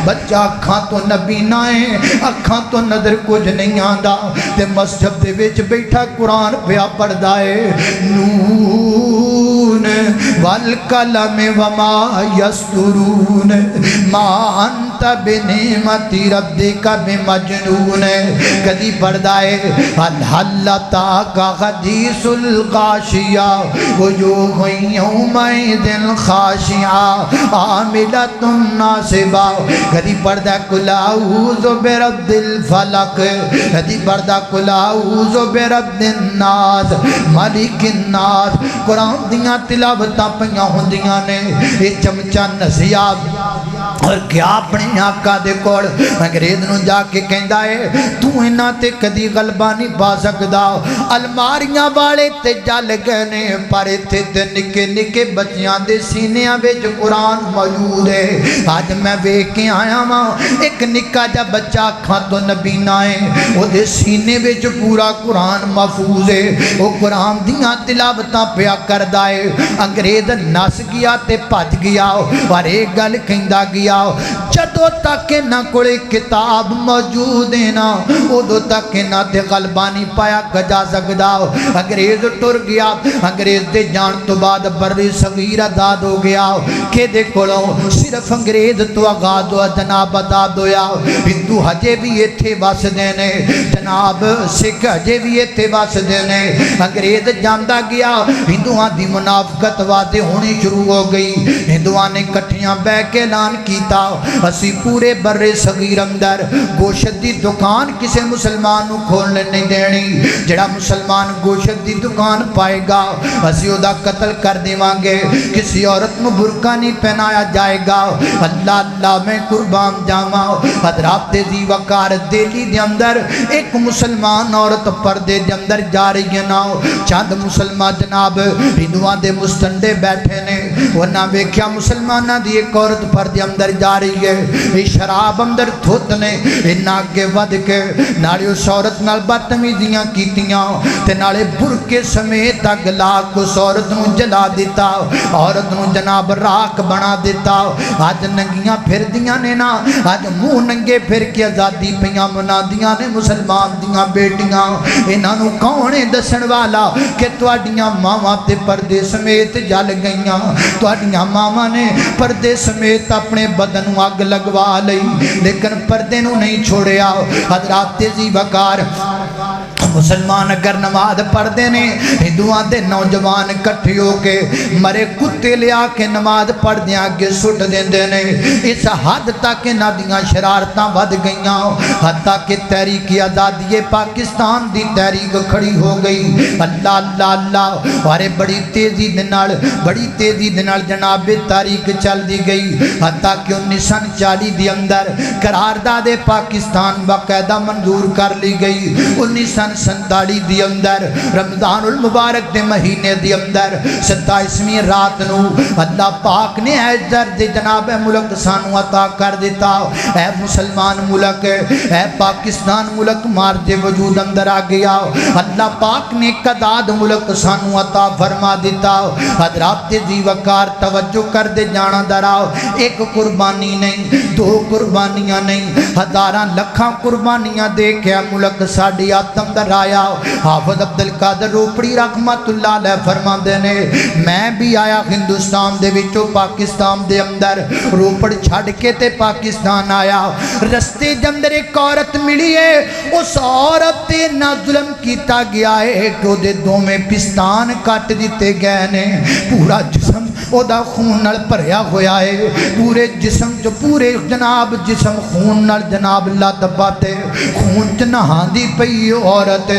S1: بچہ اکھاں تو نبینا ہے اکھاں تو نظر کچھ نہیں آندا تے مسجد دے وچ بیٹھا قرآن پیا پڑھدا ہے نون والقلم وما یسطرون ما انت بنعمت ربک بمجنون کدی پڑھدا ہے الحل کا حدیث الغاشیہ وجوہ یومئذ خاشعہ عاملۃ ناصبہ کدی پڑھدا قل اعوذ برب الفلق کدی پڑھدا قل اعوذ برب الناس ملک الناس قرآن دیاں تلاوتاں پیاں ہوندیاں نے یہ چمچا نسیا اور گیا اپنے آقا دے کول انگریز نو جا کے کہندا ہے تو انہاں تے کدی غلبہ نہیں پا سکدا الماریاں والے تے جل گئے نے پر ایتھے تے نکے نکے بچیاں دے سینیاں وچ قرآن موجود ہے اج میں ویکھ کے آیا ہاں ایک نکا جا بچہ اکھاں تو نبی نہ ہے او دے سینے وچ پورا قرآن محفوظ ہے او قرآن دیاں تلاوتاں پیا کردا ہے انگریز نس گیا تے بھج گیا پر ایک گل کہندا گیا جدوں تک نہ کوئی کتاب موجود ہے نا ادو تک نہ تے غلبہ نہیں پایا گجا سکدا انگریز ٹر گیا انگریز دے جان تو بعد بر صغیر آزاد ہو گیا کہ دے کولوں صرف انگریز تو آغاز ہوا جناب آزاد ہویا ہندو ہجے بھی ایتھے وسدے نے جناب سکھ ہجے بھی ایتھے وسدے نے انگریز جاندا گیا ہندوؤں دی منافقت واضح ہونی شروع ہو گئی ہندوؤں نے کٹھیاں بہ کے اعلان کیتا اسی پورے بر صغیر اندر گوشت دی دکان کسے مسلمان نو کھولنے نہیں دینی جڑا مسلمان گوشت دی دکان پائے گا اسی او دا قتل کر دیواں گے کسی عورت نو برقع نہیں پہنایا جائے گا اللہ اللہ میں قربان جاواں حضرات دی وقار دہلی دے اندر ایک مسلمان عورت پردے دے اندر جا رہی ہے نا چند مسلمان جناب ہندوؤں دے مستنڈے بیٹھے نے ورنہ ویکھیا مسلماناں دی ایک عورت پردے اندر جا رہی ہے یہ شراب اندر تھوت نے انہاں اگے ود کے نالے اس عورت نال بدتمیزیاں کیتیاں تے نالے برقعے سمیت اگ لا کے اس عورت نو جلا دیتا عورت نو جناب راکھ بنا دیتا اج ننگیاں پھر دیاں نے نا اج منہ ننگے پھر کے آزادی پیاں منادیاں نے مسلمان دیاں بیٹیاں انہاں نو کون دسن والا کہ تواڈیاں ماواں تے پردے سمیت جل گئیاں تواڈیاں ماواں نے پردے سمیت اپنے بدن اگ لگوا لئی لیکن پردے نو نہیں چھوڑیا حضرات تیزی وقار مسلمان اگر نماز پڑھتے نے ہندوؤں دے نوجوان کٹھے ہو کے مرے کتے لیا کے نماز پڑھ دیاں کے سٹ دیندے نے اس حد تک ندیاں شرارتاں ود گئیاں حتیٰ کہ تحریک آزادی پاکستان دی تحریک کھڑی ہو گئی اللہ اللہ اللہ اور بڑی تیزی دنال جناب تاریخ چل دی گئی حتیٰ کہ 1940 دی اندر قرارداد پاکستان باقاعدہ منظور کر لی گئی 1947 دی اندر رمضان المبارک دے مہینے دی اندر 27ویں رات نو اللہ پاک نے ایزر دے جناب ملک سانو عطا کر دیتا اے مسلمان ملک اے پاکستان ملک مار دے وجود اندر آ گیا اللہ پاک نے قداد ملک سانو عطا فرما دیتا حضرات دی وقار توجہ کر دے جانا دراؤ ایک قربانی نہیں دو قربانیاں نہیں ہزاراں لکھاں قربانیاں دیکھے ملک ساڑی آتم در آیا حافظ عبدالقادر روپڑی رحمت اللہ علیہ فرما دینے میں بھی آیا ہندوستان دے وچوں پاکستان دے اندر روپڑ چھڑ کے تے پاکستان آیا رستے دے اندر ایک عورت ملی ہے اس عورت تے نہ ظلم کیتا گیا ہے کہ دے دو میں پستان کٹ دیتے گئے نے پورا جسم او دا خون نال بھریا ہویا ہے پورے جسم جو پورے جناب جسم خون نال جناب اللہ دباتے خون چ نہاندی پئی عورت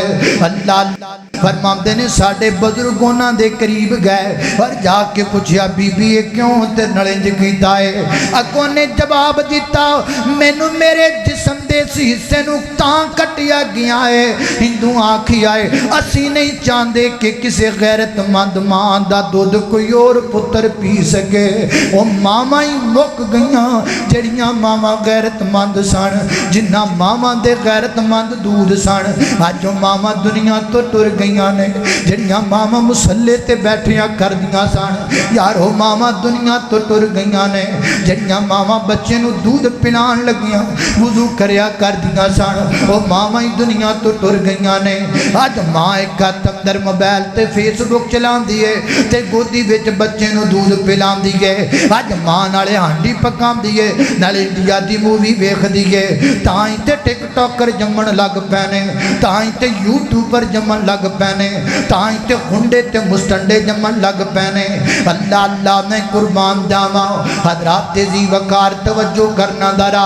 S1: اللہ اللہ فرماندے نے ساڈے بزرگوں دے قریب گئے اور جا کے پوچھیا بی بی یہ کیوں تے نلنج کیتا ہے اگوں نے جواب دیتا مینوں میرے جسم دے حصے نو تاں کٹیا گیا ہے ہندو آکھی آئے اسی نہیں چاہندے کہ کسی غیرت مند ماں دا دودھ کوئی اور پتر پی سکے وہ ماما ہی مک گئیاں جڑیاں ماما غیرت مند سن جنہ ماما دے غیرت مند دودھ سن آج ماما دنیا تو ٹر گئیاں نے جڑیاں ماما مسلے تے بیٹھیاں کر دیاں سن یارو ماما دنیا تو ٹر گئیاں نے جڑیاں ماما بچے نو دودھ پلان لگیاں وضو کریا کر دیاں سن وہ ماما ہی دنیا تو ٹر گئیاں نے آج ماں ایک اندر موبائل تے فیس بک چلان دیئے تے گودی وچ بچے نو دودھ پلان دیئے آج ماں نالے ہانڈی پکام دیئے نالے انڈیا دی مووی ویکھ دیئے تائیں تے ٹک ٹاکر جمن لگ پینے تائیں تے یوٹیوبر جمن لگ پینے تائیں تے خنڈے تے مستنڈے جمن لگ پینے اللہ اللہ میں قربان جاواں حضرات تیزی وقار توجہ کرنا درا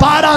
S1: 12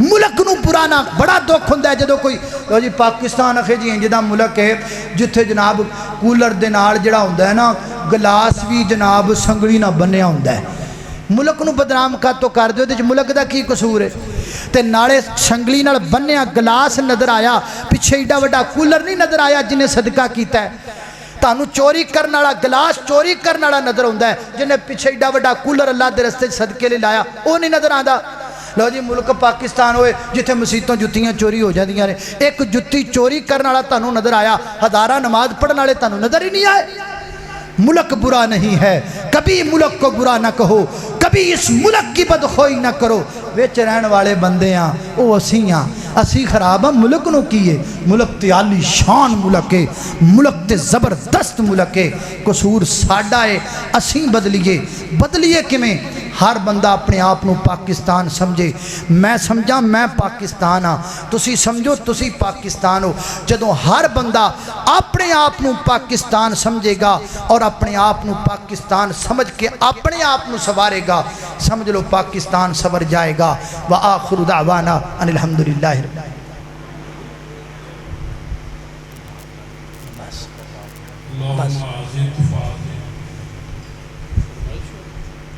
S1: ملک نو برانا بڑا دکھ ہوندا ہے جدو کوئی لو جی پاکستان اکھے جی انج دا ملک ہے جتھے جناب کولر دے نال جڑا ہوندا ہے نا گلاس بھی جناب سنگلی نہ بنیا ہوندا ہے ملک نو بدنام کا تو کر دیو تے ملک دا کی قصور ہے تے نالے سنگلی نال بنیا گلاس نظر آیا پیچھے ایڈا وڈا کولر نہیں نظر آیا جنہیں صدقہ کیتا ہے تانوں چوری کرن والا گلاس چوری کرن والا نظر ہوندا ہے جنہیں پیچھے ایڈا وڈا کولر اللہ دے رستے صدقے لے لایا او نہیں نظر آندا لو جی ملک پاکستان ہوئے جتھے مسیتوں جتیاں چوری ہو جاندیاں نے ایک جتی چوری کرن والا تانوں نظر آیا ہزاراں نماز پڑھن والے تانوں نظر ہی نہیں آئے ملک برا نہیں ہے کبھی ملک کو برا نہ کہو کبھی اس ملک کی بدخوئی نہ کرو وچ رہن والے بندے ہاں او اسی خراب ہاں ملک نو کیے ملک تے عالی شان ملک ہے ملک تے زبردست ملک ہے قصور ساڈا ہے اسی بدلیے کیویں ہر بندہ اپنے آپ نو پاکستان سمجھے میں سمجھا میں پاکستان ہاں تسی سمجھو تسی پاکستان ہو جدوں ہر بندہ اپنے آپ نو پاکستان سمجھے گا اور اپنے آپ نو پاکستان سمجھ کے اپنے آپ نو سوارے گا سمجھ لو پاکستان سور جائے گا وآخر دعوانا ان الحمدللہ رب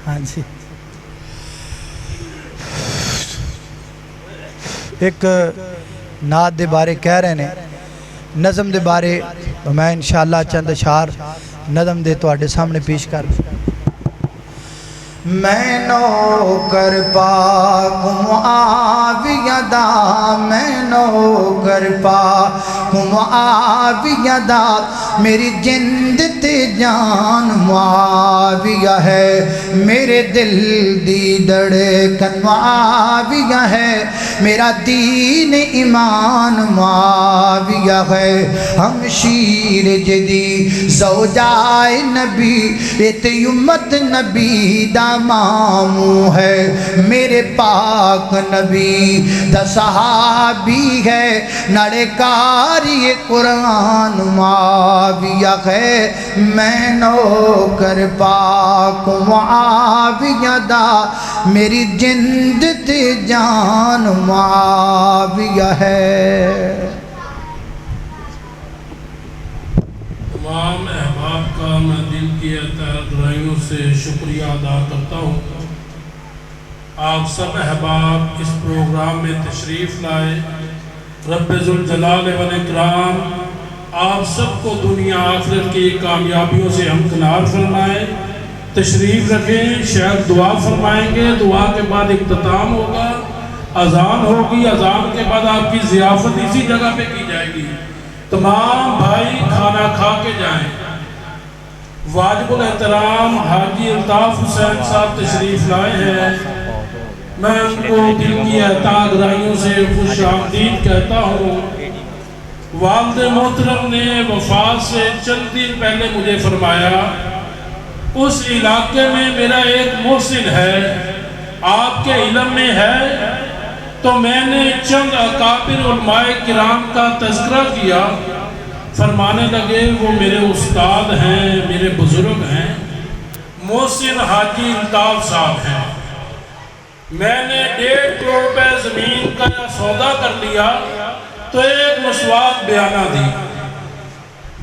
S1: ہاں جی ایک نعت دے بارے کہہ رہے ہیں نظم دے بارے میں انشاءاللہ چند اشعار نظم دے تو آڈے سامنے پیش کر میں نوکر پاک معاویہ دا میں نوکر پاک معاویہ دا میری جند تے جان معاویہ ہے میرے دل دی دھڑکن معاویہ ہے میرا دین ایمان معاویہ ہے ہم شیر جدی زوجائے نبی ایتے امت نبی دا ماموں ہے میرے پاک نبی دا صحابی ہے نڑے کاری قرآن معاویہ ہے میں نوکر پاک معاویہ دا میری جند تے جان معاویہ ہے
S2: تمام احباب کا میں دل کی گہرائیوں سے شکریہ ادا کرتا ہوں آپ سب احباب اس پروگرام میں تشریف لائے رب ذوالجلال والاکرام آپ سب کو دنیا آخرت کی کامیابیوں سے ہمکنار فرمائے تشریف رکھیں شیخ دعا فرمائیں گے دعا کے بعد اختتام ہوگا اذان ہوگی اذان کے بعد آپ کی ضیافت اسی جگہ پہ کی جائے گی تمام بھائی کھانا کھا کے جائیں واجب الاحترام حاجی الطاف حسین صاحب تشریف لائے ہیں میں ان کو دل کی گہرائیوں سے خوش آمدید کہتا ہوں والد محترم نے وفات سے چند دن پہلے مجھے فرمایا اس علاقے میں میرا ایک محسن ہے آپ کے علم میں ہے تو میں نے چند اکابر علماء کرام کا تذکرہ کیا فرمانے لگے وہ میرے استاد ہیں میرے بزرگ ہیں محسن حاجی الطاف صاحب ہیں میں نے 1.5 کروڑ روپے زمین کا سودا کر لیا تو ایک مسواک بیانہ دی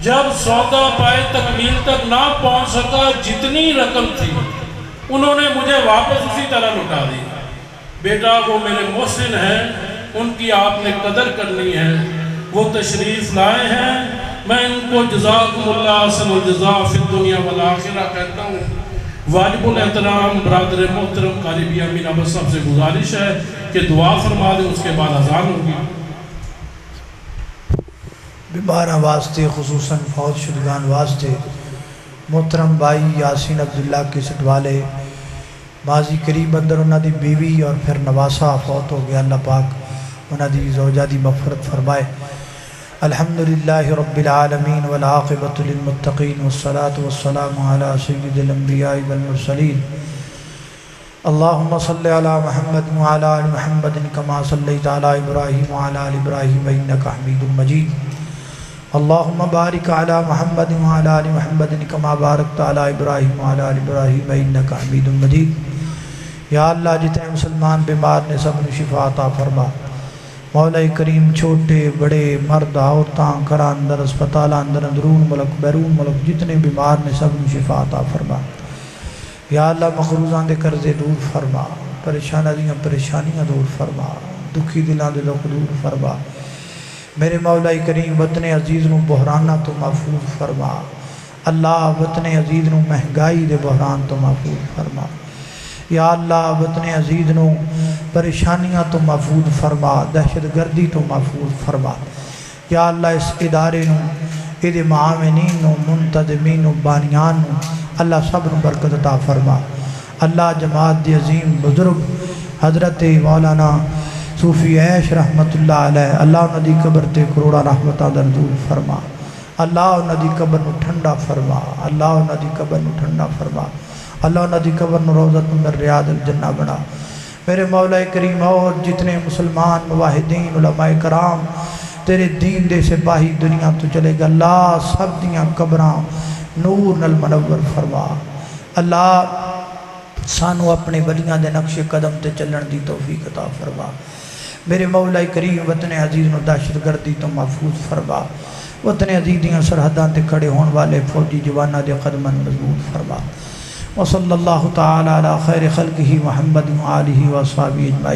S2: جب سودا پائے تکمیل تک نہ پہنچ سکا جتنی رقم تھی انہوں نے مجھے واپس اسی طرح لٹا دی بیٹا وہ میرے محسن ہیں ان کی آپ نے قدر کرنی ہے وہ تشریف لائے ہیں میں ان کو جزاکم اللہ احسن الجزاء فی الدنیا والآخرہ کہتا ہوں واجب الاحترام برادر محترم قاری بی امین عبد صاحب سے گزارش ہے کہ دعا فرما دیں اس کے بعد اذان ہوگی
S1: بیماراں واسطے خصوصاً فوت شدگان واسطے محترم بھائی یاسین عبداللہ کے سٹوالے ماضی قریب اندر انہاں دی بیوی اور پھر نواسا فوت ہو گیا اللہ پاک انہاں دی زوجہ دی مغفرت فرمائے الحمدللہ رب العالمین والعاقبۃ للمتقین والصلاة والسلام علی سید الانبیاء والمرسلین اللہم صلی علی محمد وعلی آل محمد کما صلیت علی ابراہیم وعلی آل ابراہیم انک حمید مجید اللہم بارک علی محمد وعلی آل محمد کما بارکت علی ابراہیم وعلی آل ابراہیم انک حمید مجید
S3: یا اللہ جتنے مسلمان بیمار نے سب نے شفا عطا فرما مولا کریم چھوٹے بڑے مرد عورتاں گھراں اندر اسپتال اندر اندرون ملک بیرون ملک جتنے بیمار نے سب نے شفا عطا فرما یا اللہ مقروضاں دے قرضے دور فرما پریشاناں دیاں پریشانیاں دور فرما دکھی دلاں دے دکھ دور فرما میرے مولا کریم وطن عزیز نو بحرانہ تو محفوظ فرما اللہ وطن عزیز نو مہنگائی دے بحران تو محفوظ فرما یا اللہ وطن عزیز نو پریشانیاں تو محفوظ فرما دہشت گردی تو محفوظ فرما یا اللہ اس ادارے نو ادھے معاونین نو منتظمین نو بانیان نو اللہ سب نو برکت عطا فرما اللہ جماعت دی عظیم بزرگ حضرت مولانا صوفی عیش رحمت اللہ علیہ اللہ انہاں دی قبر تے کروڑا رحمتاں درزول فرما اللہ انہاں دی قبر نو ٹھنڈا فرما اللہ انہاں دی قبر نو ٹھنڈا فرما اللہ انہاں دی قبر نو روضۃ من ریاض الجنہ بنا میرے مولا کریم اور جتنے مسلمان موحدین علماء کرام تیرے دین دے سپاہی دنیا تو چلے گا اللہ سب دیاں قبراں نور نل منور فرما اللہ سانو اپنے ولیاں دے نقش قدم تے چلن دی توفیق عطا فرما میرے مولا کریم وطن عزیز نو دہشت گردی تو محفوظ فرما وطن عزیز دیاں سرحداں تے کھڑے ہون والے فوجی جواناں دے قدماں مضبوط فرما وصلی اللہ تعالی علی خیر خلقہ محمد و آلہ و صحابہ اجمعین